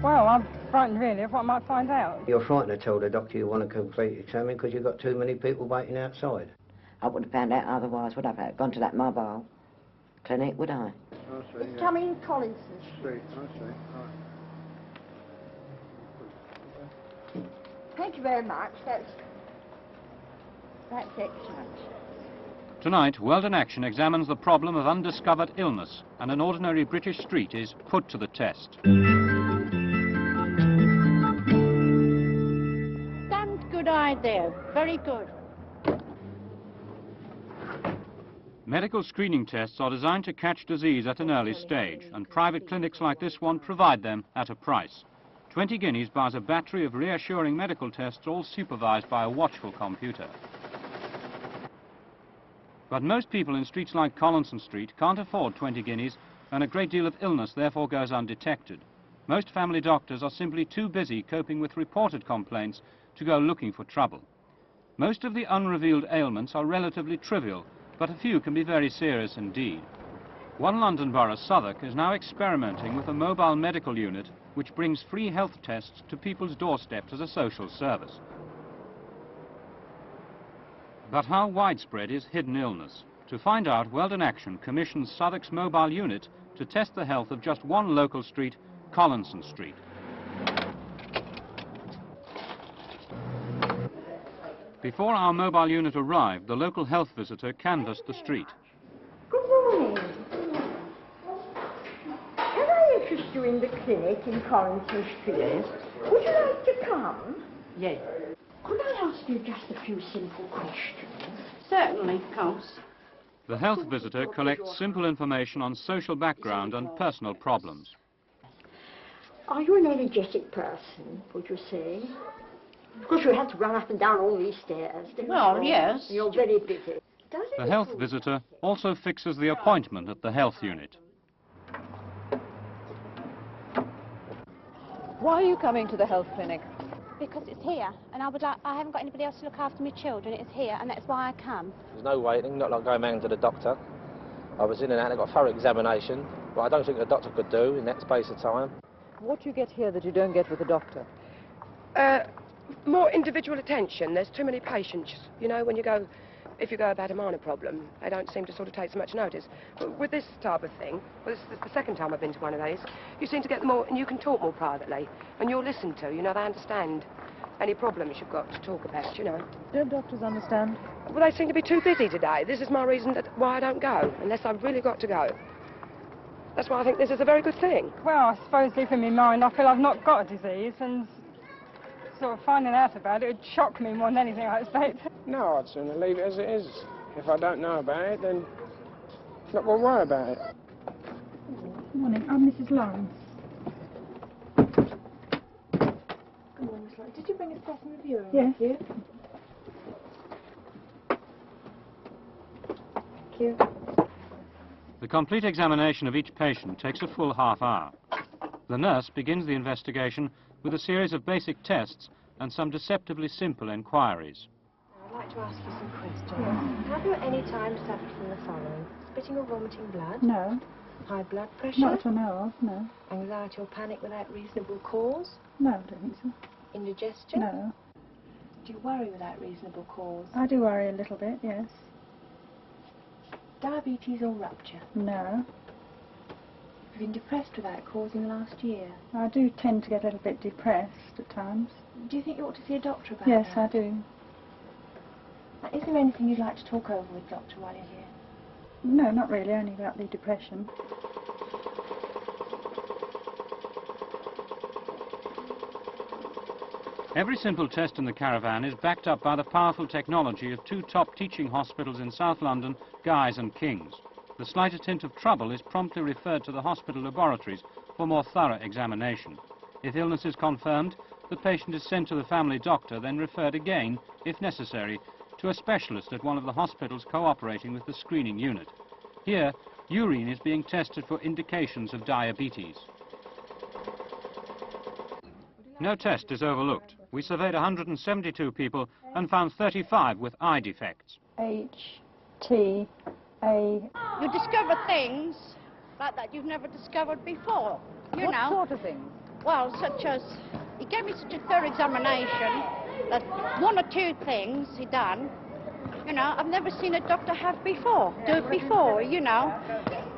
Well, I'm frightened really of what I might find out. You're frightened to tell the doctor you want a complete examine because you've got too many people waiting outside. I wouldn't have found out otherwise, would I? Have gone to that mobile clinic, would I? I see, It's coming in Collinson Street. I see. Right. Thank you very much. That's excellent. Tonight, Weldon Action examines the problem of undiscovered illness, and an ordinary British street is put to the test. Damned good idea. Very good. Medical screening tests are designed to catch disease at an early stage, and private clinics like this one provide them at a price. 20 guineas buys a battery of reassuring medical tests, all supervised by a watchful computer. But most people in streets like Collinson Street can't afford 20 guineas, and a great deal of illness therefore goes undetected. Most family doctors are simply too busy coping with reported complaints to go looking for trouble. Most of the unrevealed ailments are relatively trivial, but a few can be very serious indeed. One London borough, Southwark, is now experimenting with a mobile medical unit which brings free health tests to people's doorsteps as a social service. But how widespread is hidden illness? To find out, Weldon Action commissions Southwark's mobile unit to test the health of just one local street, Collinson Street. Before our mobile unit arrived, the local health visitor canvassed the street. Good morning. Can I interest you in the clinic in Collinson Street? Yes. Would you like to come? Yes. Could I ask you just a few simple questions? Certainly, of course. The health visitor collects simple information on social background and personal problems. Are you an energetic person, would you say? Of course, you have to run up and down all these stairs, don't Well, you? yes. You're very busy. The health visitor also fixes the appointment at the health unit. Why are you coming to the health clinic? Because it's here, and I haven't got anybody else to look after my children. It's here, and that's why I come. There's no waiting, not like going round to the doctor. I was in and out, I got a thorough examination, but I don't think the doctor could do in that space of time. What do you get here that you don't get with the doctor? More individual attention. There's too many patients. You know, when you go, if you go about a minor problem, they don't seem to sort of take so much notice. But with this type of thing, well, this is the second time I've been to one of these, you seem to get more, and you can talk more privately, and you're listened to. You know, they understand any problems you've got to talk about, you know. Don't doctors understand? Well, they seem to be too busy today. This is my reason why I don't go, unless I've really got to go. That's why I think this is a very good thing. Well, I suppose deep in my mind I feel I've not got a disease, and sort of finding out about it would shock me more than anything, I expect. No, I'd sooner leave it as it is. If I don't know about it, then I'm not going to worry about it. Good morning, I'm Mrs. Lawrence. Good morning, Miss Lawrence. Did you bring a specimen of urine Yes. with you? Thank you. The complete examination of each patient takes a full half hour. The nurse begins the investigation with a series of basic tests and some deceptively simple inquiries. I'd like to ask you some questions. Have you at any time suffered from the following? Spitting or vomiting blood? No. High blood pressure? Not that I know of, no. Anxiety or panic without reasonable cause? No, I don't think so. Indigestion? No. Do you worry without reasonable cause? I do worry a little bit, yes. Diabetes or rupture? No. Have you been depressed without cause in the last year? I do tend to get a little bit depressed at times. Do you think you ought to see a doctor about Yes, that? I do. Now, is there anything you'd like to talk over with Doctor while you're here? No, not really, only about the depression. Every simple test in the caravan is backed up by the powerful technology of two top teaching hospitals in South London, Guy's and King's. The slightest hint of trouble is promptly referred to the hospital laboratories for more thorough examination. If illness is confirmed, the patient is sent to the family doctor, then referred again, if necessary, to a specialist at one of the hospitals cooperating with the screening unit. Here, urine is being tested for indications of diabetes. No test is overlooked. We surveyed 172 people and found 35 with eye defects. H-T-A... You discover things like that you've never discovered before, you know. What sort of things? Well, such as, he gave me such a thorough examination that one or two things he done, you know, I've never seen a doctor have before, do it before, you know.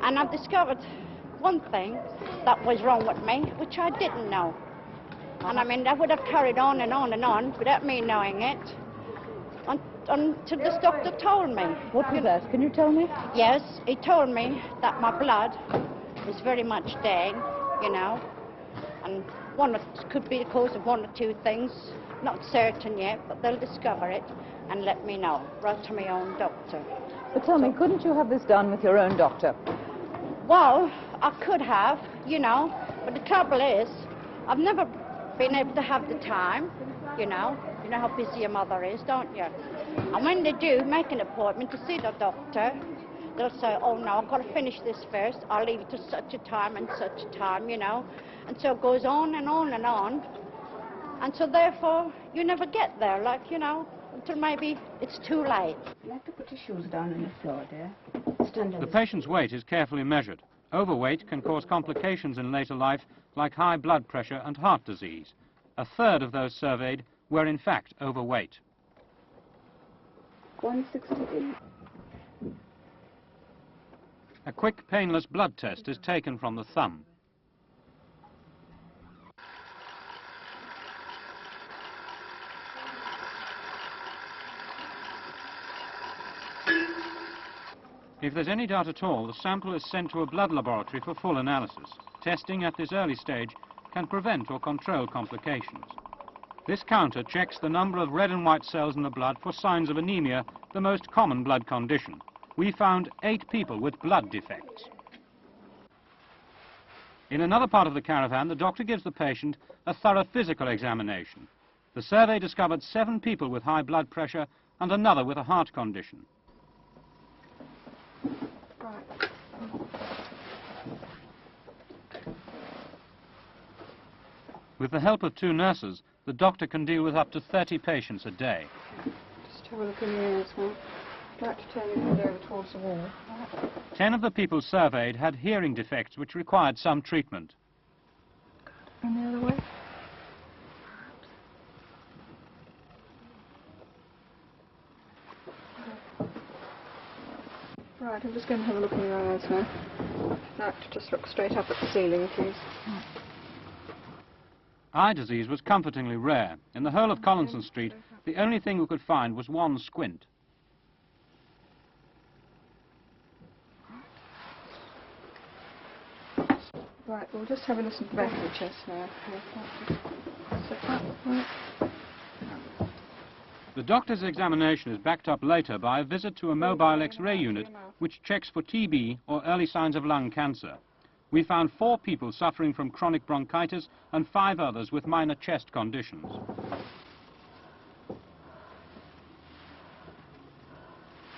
And I've discovered one thing that was wrong with me, which I didn't know. And I mean, I would have carried on and on and on without me knowing it until this doctor told me. What was that? Can you tell me? Yes, he told me that my blood was very much dead, you know, and could be the cause of one or two things. Not certain yet, but they'll discover it and let me know. Write to my own doctor. But tell me, couldn't you have this done with your own doctor? Well, I could have, you know, but the trouble is, I've never been able to have the time, you know. You know how busy a mother is, don't you? And when they do make an appointment to see the doctor, they'll say, oh no, I've got to finish this first. I'll leave it to such a time and such a time, you know. And so it goes on and on and on. And so therefore, you never get there, like, you know, until maybe it's too late. You have to put your shoes down on the floor, dear. The patient's weight is carefully measured. Overweight can cause complications in later life, like high blood pressure and heart disease. A third of those surveyed were in fact overweight. 168. A quick, painless blood test is taken from the thumb. If there's any doubt at all, the sample is sent to a blood laboratory for full analysis. Testing at this early stage can prevent or control complications. This counter checks the number of red and white cells in the blood for signs of anemia, the most common blood condition. We found 8 people with blood defects. In another part of the caravan, the doctor gives the patient a thorough physical examination. The survey discovered 7 people with high blood pressure and another with a heart condition. With the help of 2 nurses, the doctor can deal with up to 30 patients a day. Just have a look in the ears now. I'd like to turn your head over towards the wall. 10 of the people surveyed had hearing defects which required some treatment. And the other way. Right, I'm just going to have a look in your eyes now. I'd like to just look straight up at the ceiling, please. Eye disease was comfortingly rare. In the whole of Collinson Street, the only thing we could find was one squint. Right, we'll just have a listen to the back of the chest now. Sit up. Right. The doctor's examination is backed up later by a visit to a mobile X-ray unit which checks for TB or early signs of lung cancer. We found 4 people suffering from chronic bronchitis and 5 others with minor chest conditions.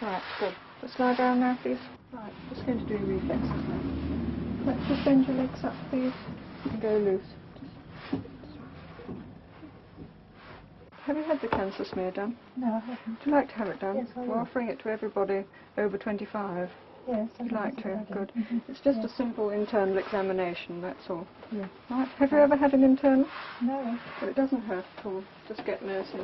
Right, good. Just lie down now, please. Right, just going to do reflexes now. Let's just bend your legs up, please, and go loose. Have you had the cancer smear done? No, I haven't. Would you like to have it done? Yes, I We're will. offering it to everybody over 25. Yes, You'd like to? Good. Mm-hmm. It's just a simple internal examination, that's all. Yeah. Right. Have you ever had an internal? No. Well, it doesn't hurt at all. Just get nursing.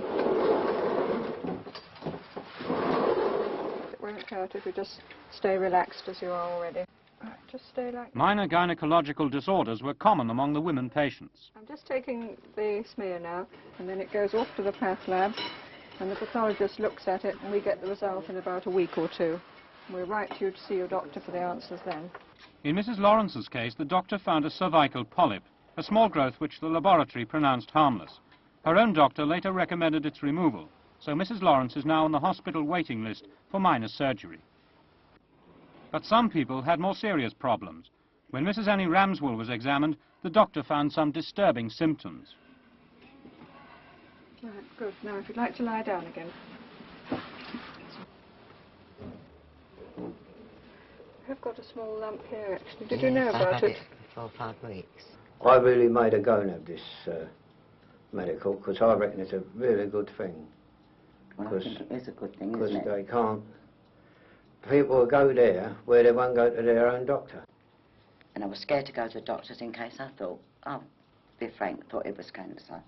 It won't hurt if you just stay relaxed as you are already. Right, just stay like that. Minor gynecological disorders were common among the women patients. I'm just taking the smear now, and then it goes off to the path lab, and the pathologist looks at it, and we get the result in about a week or 2. We'll write to you to see your doctor for the answers then. In Mrs. Lawrence's case, the doctor found a cervical polyp, a small growth which the laboratory pronounced harmless. Her own doctor later recommended its removal, so Mrs. Lawrence is now on the hospital waiting list for minor surgery. But some people had more serious problems. When Mrs. Annie Ramswell was examined, the doctor found some disturbing symptoms. Right, good. Now, if you'd like to lie down again. I've got a small lump here, actually. Did you know about it? For 4 or 5 weeks. I really made a go of this medical, because I reckon it's a really good thing. Well, I think it is a good thing, Because isn't it? they can't... People will go there where they won't go to their own doctor. And I was scared to go to the doctors in case I thought, oh, be frank, thought it was cancer.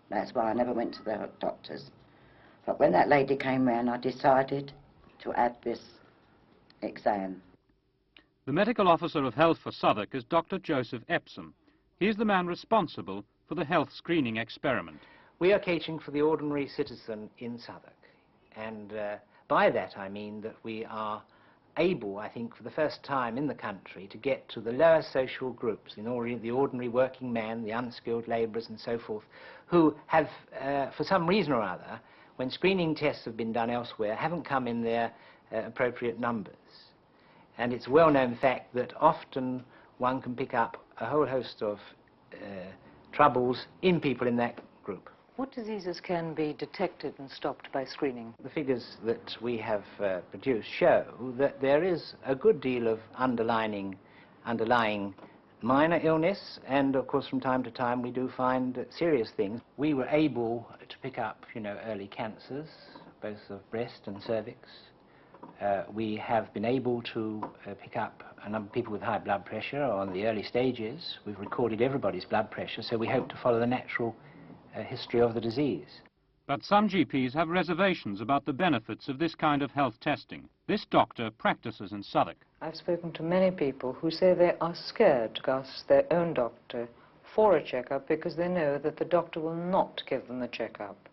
That's why I never went to the doctors. But when that lady came round, I decided to add this exam. The medical officer of health for Southwark is Dr. Joseph Epsom. He is the man responsible for the health screening experiment. We are catering for the ordinary citizen in Southwark, and by that I mean that we are able, I think, for the first time in the country to get to the lower social groups, the ordinary working man, the unskilled labourers and so forth, who have, for some reason or other, when screening tests have been done elsewhere, haven't come in their appropriate numbers. And it's a well-known fact that often one can pick up a whole host of troubles in people in that group. What diseases can be detected and stopped by screening? The figures that we have produced show that there is a good deal of underlying minor illness, and of course from time to time we do find serious things. We were able to pick up, you know, early cancers, both of breast and cervix. We have been able to pick up a number of people with high blood pressure on the early stages. We've recorded everybody's blood pressure, so we hope to follow the natural history of the disease. But some GPs have reservations about the benefits of this kind of health testing. This doctor practices in Southwark. I've spoken to many people who say they are scared to ask their own doctor for a checkup because they know that the doctor will not give them the checkup.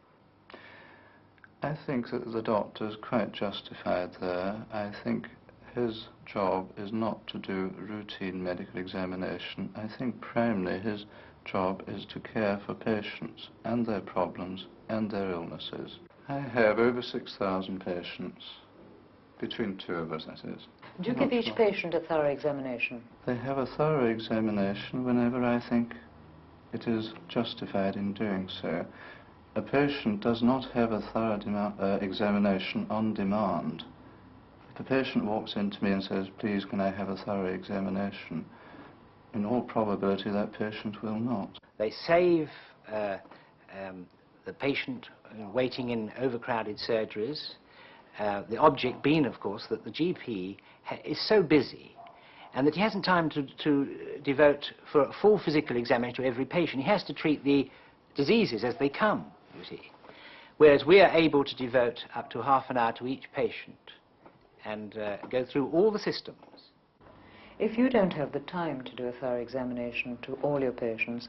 I think that the doctor is quite justified there. I think his job is not to do routine medical examination. I think primarily his job is to care for patients and their problems and their illnesses. I have over 6,000 patients, between two of us, that is. Do you give each patient a thorough examination? They have a thorough examination whenever I think it is justified in doing so. A patient does not have a thorough examination on demand. If a patient walks into me and says, please can I have a thorough examination, in all probability that patient will not. They save the patient waiting in overcrowded surgeries, the object being, of course, that the GP is so busy and that he hasn't time to devote for a full physical examination to every patient. He has to treat the diseases as they come, you see. Whereas we are able to devote up to half an hour to each patient and go through all the systems. If you don't have the time to do a thorough examination to all your patients,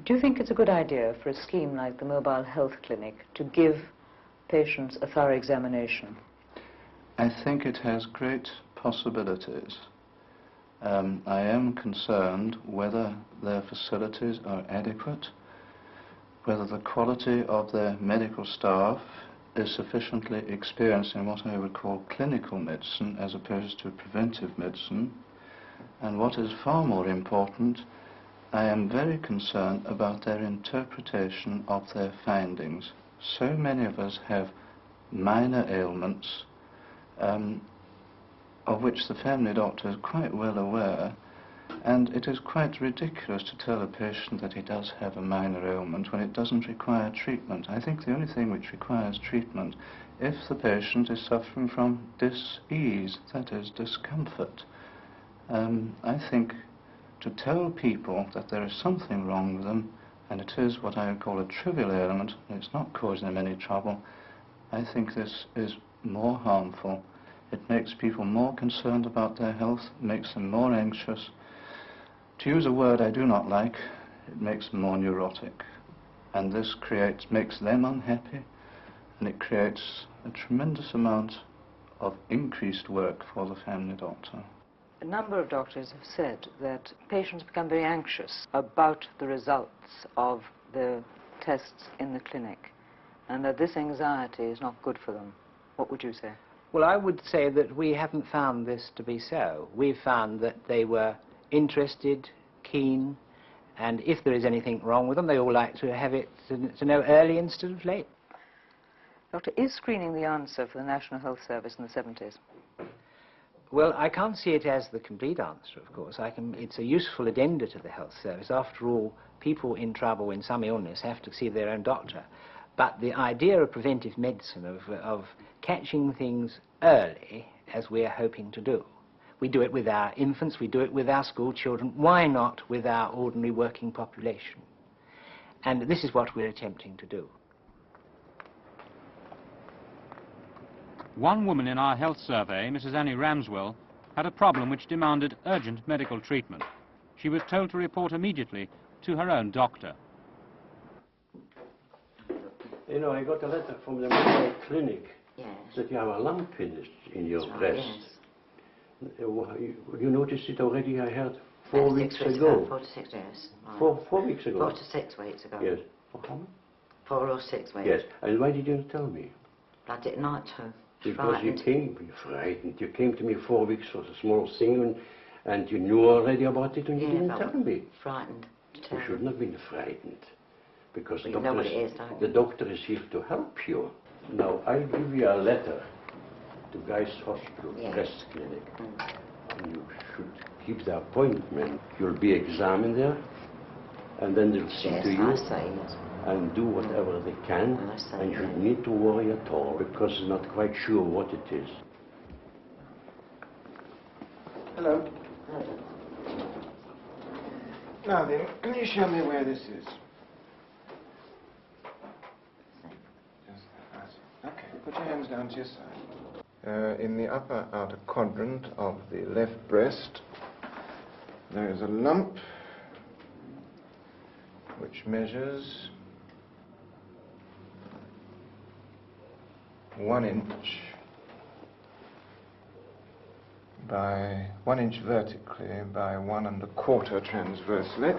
do you think it's a good idea for a scheme like the Mobile Health Clinic to give patients a thorough examination? I think it has great possibilities. I am concerned whether their facilities are adequate, whether the quality of their medical staff is sufficiently experienced in what I would call clinical medicine as opposed to preventive medicine. And what is far more important, I am very concerned about their interpretation of their findings. So many of us have minor ailments of which the family doctor is quite well aware, and it is quite ridiculous to tell a patient that he does have a minor ailment when it doesn't require treatment. I think the only thing which requires treatment if the patient is suffering from dis-ease, that is, discomfort. I think to tell people that there is something wrong with them, and it is what I would call a trivial ailment, and it's not causing them any trouble, I think this is more harmful. It makes people more concerned about their health, makes them more anxious. To use a word I do not like, it makes them more neurotic. And this makes them unhappy, and it creates a tremendous amount of increased work for the family doctor. A number of doctors have said that patients become very anxious about the results of the tests in the clinic, and that this anxiety is not good for them. What would you say? Well, I would say that we haven't found this to be so. We've found that they were interested, keen, and if there is anything wrong with them, they all like to have it to know early instead of late. Doctor, is screening the answer for the National Health Service in the 70s? Well, I can't see it as the complete answer, of course. It's a useful addenda to the health service. After all, people in trouble in some illness have to see their own doctor. But the idea of preventive medicine, of catching things early, as we're hoping to do. We do it with our infants, we do it with our school children. Why not with our ordinary working population? And this is what we're attempting to do. One woman in our health survey, Mrs. Annie Ramswell, had a problem which demanded urgent medical treatment. She was told to report immediately to her own doctor. You know, I got a letter from the Monday clinic Yes. that you have a lump in your That's right, breast. You noticed it already, I heard, 4 weeks 6 weeks ago. 4 to 6 years. Right. 4 weeks ago? 4 to 6 weeks ago. Yes. How much? 4 or 6 weeks. Yes. And why did you not tell me? I didn't like to. Because you frightened. You came to me 4 weeks for a small thing, and you knew already about it, and you didn't tell me. Frightened. You shouldn't have been frightened. Because Well, you know what it is, don't you? the doctor is here to help you. Now, I'll give you a letter to Guy's Hospital Breast Clinic. And you should keep the appointment. You'll be examined there, and then they'll see to you and do whatever they can. And you shouldn't need to worry at all, because they're not quite sure what it is. Hello. Now then, can you show me where this is? Okay, put your hands down to your side. In the upper outer quadrant of the left breast, there is a lump which measures 1 inch by 1 inch vertically by 1 1/4 transversely.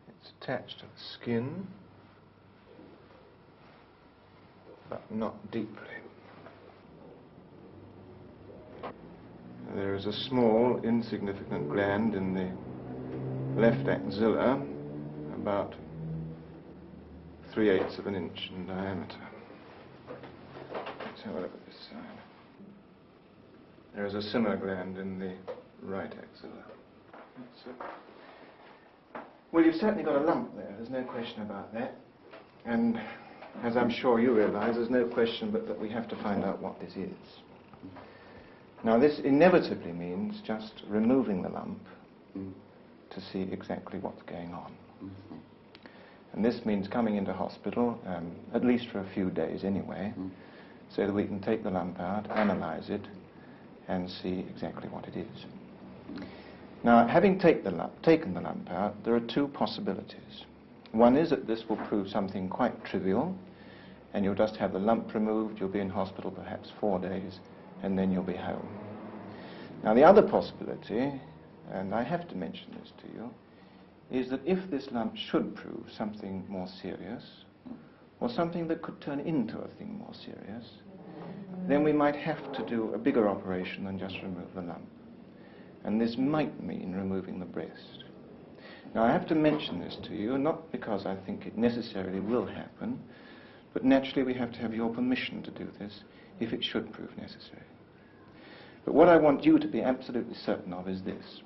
It's attached to the skin, but not deeply. There is a small, insignificant gland in the left axilla, about 3/8 of an inch in diameter. Let's have a look at this side. There is a similar gland in the right axilla. That's it. Well, you've certainly got a lump there, there's no question about that. And as I'm sure you realize, there's no question but that we have to find out what this is. Now, this inevitably means just removing the lump to see exactly what's going on. And this means coming into hospital, at least for a few days anyway, so that we can take the lump out, analyze it, and see exactly what it is. Now, having taken the lump out, there are two possibilities. One is that this will prove something quite trivial, and you'll just have the lump removed, you'll be in hospital perhaps 4 days, and then you'll be home. Now, the other possibility, and I have to mention this to you, is that if this lump should prove something more serious, or something that could turn into a thing more serious, then we might have to do a bigger operation than just remove the lump. And this might mean removing the breast. Now, I have to mention this to you, not because I think it necessarily will happen, but naturally we have to have your permission to do this if it should prove necessary. But what I want you to be absolutely certain of is this,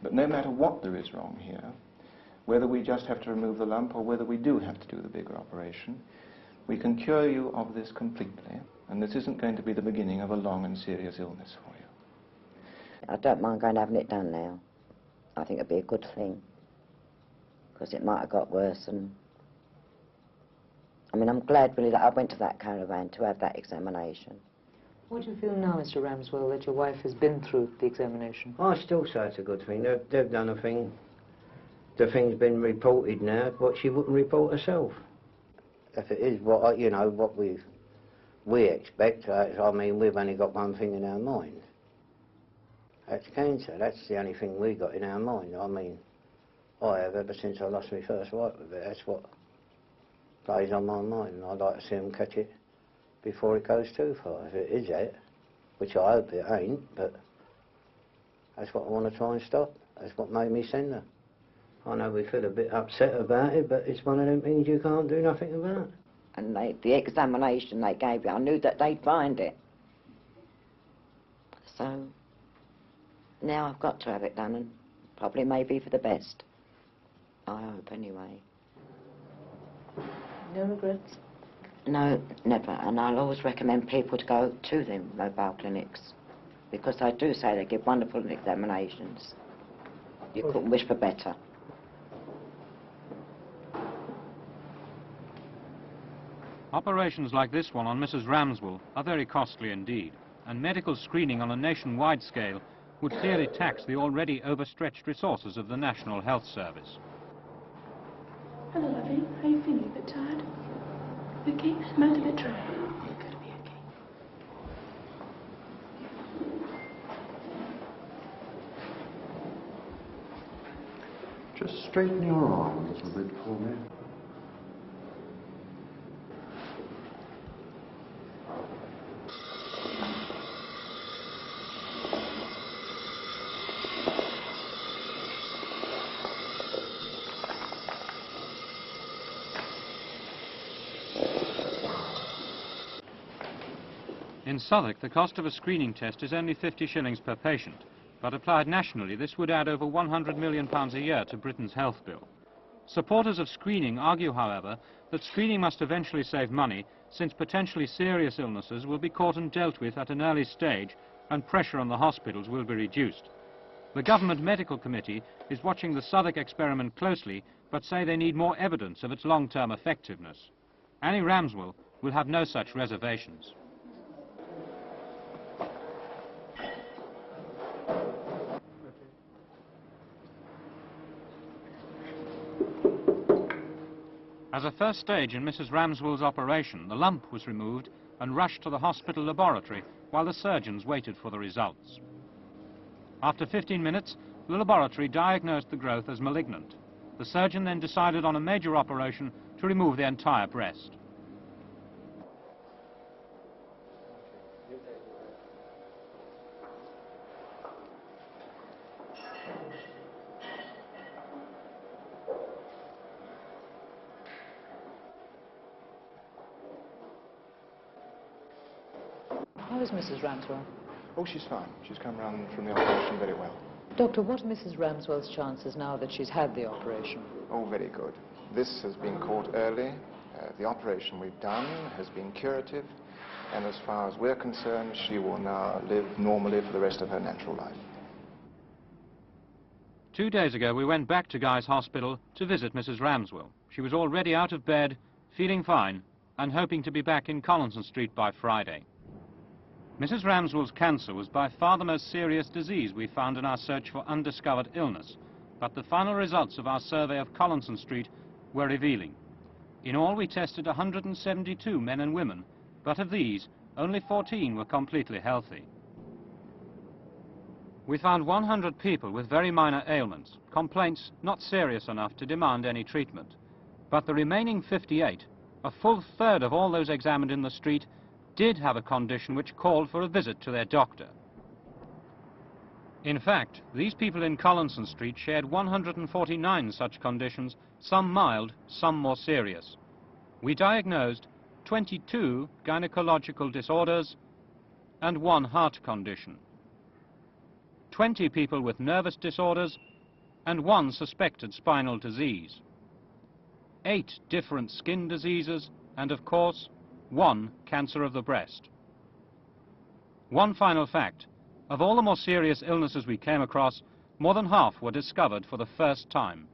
that no matter what there is wrong here, whether we just have to remove the lump or whether we do have to do the bigger operation, we can cure you of this completely, and this isn't going to be the beginning of a long and serious illness for you. I don't mind going having it done now. I think it'd be a good thing, because it might have got worse. And I mean, I'm glad really that I went to that caravan to have that examination. What do you feel now, Mr. Ramswell, that your wife has been through the examination? I still say it's a good thing. They've done a thing. The thing's been reported now, but she wouldn't report herself. If it is what, you know, what we expect, I mean, we've only got one thing in our mind. That's cancer. That's the only thing we got in our mind. I mean, I have ever since I lost my first wife with it. That's what plays on my mind, and I'd like to see them catch it before it goes too far. If it is it, which I hope it ain't, but that's what I want to try and stop. That's what made me send her. I know we feel a bit upset about it, but it's one of them things you can't do nothing about. And the examination they gave me, I knew that they'd find it. So now I've got to have it done, and probably maybe for the best. I hope, anyway. No regrets? No, never. And I'll always recommend people to go to the mobile clinics, because I do say they give wonderful examinations. You couldn't wish for better. Operations like this one on Mrs. Ramswell are very costly indeed, and medical screening on a nationwide scale would clearly tax the already overstretched resources of the National Health Service. Hello, lovey. How you feeling? A bit tired? You okay? Mind a bit dry? You're going to be okay. Just straighten your arm a little bit for me. In Southwark, the cost of a screening test is only 50 shillings per patient, but applied nationally, this would add over £100 million a year to Britain's health bill. Supporters of screening argue, however, that screening must eventually save money, since potentially serious illnesses will be caught and dealt with at an early stage, and pressure on the hospitals will be reduced. The Government Medical Committee is watching the Southwark experiment closely, but say they need more evidence of its long-term effectiveness. Annie Ramswell will have no such reservations. As a first stage in Mrs. Ramswell's operation, the lump was removed and rushed to the hospital laboratory while the surgeons waited for the results. After 15 minutes, the laboratory diagnosed the growth as malignant. The surgeon then decided on a major operation to remove the entire breast. How is Mrs. Ramswell? Oh, she's fine. She's come round from the operation very well. Doctor, what are Mrs. Ramswell's chances now that she's had the operation? Oh, very good. This has been caught early. The operation we've done has been curative, and as far as we're concerned, she will now live normally for the rest of her natural life. 2 days ago, we went back to Guy's Hospital to visit Mrs. Ramswell. She was already out of bed, feeling fine, and hoping to be back in Collinson Street by Friday. Mrs. Ramswell's cancer was by far the most serious disease we found in our search for undiscovered illness, but the final results of our survey of Collinson Street were revealing. In all, we tested 172 men and women, but of these, only 14 were completely healthy. We found 100 people with very minor ailments, complaints not serious enough to demand any treatment. But the remaining 58, a full third of all those examined in the street, did have a condition which called for a visit to their doctor. In fact, these people in Collinson Street shared 149 such conditions, some mild, some more serious. We diagnosed 22 gynecological disorders and 1 heart condition, 20 people with nervous disorders and 1 suspected spinal disease, 8 different skin diseases, and of course, 1 cancer of the breast. One final fact, of all the more serious illnesses we came across, more than half were discovered for the first time.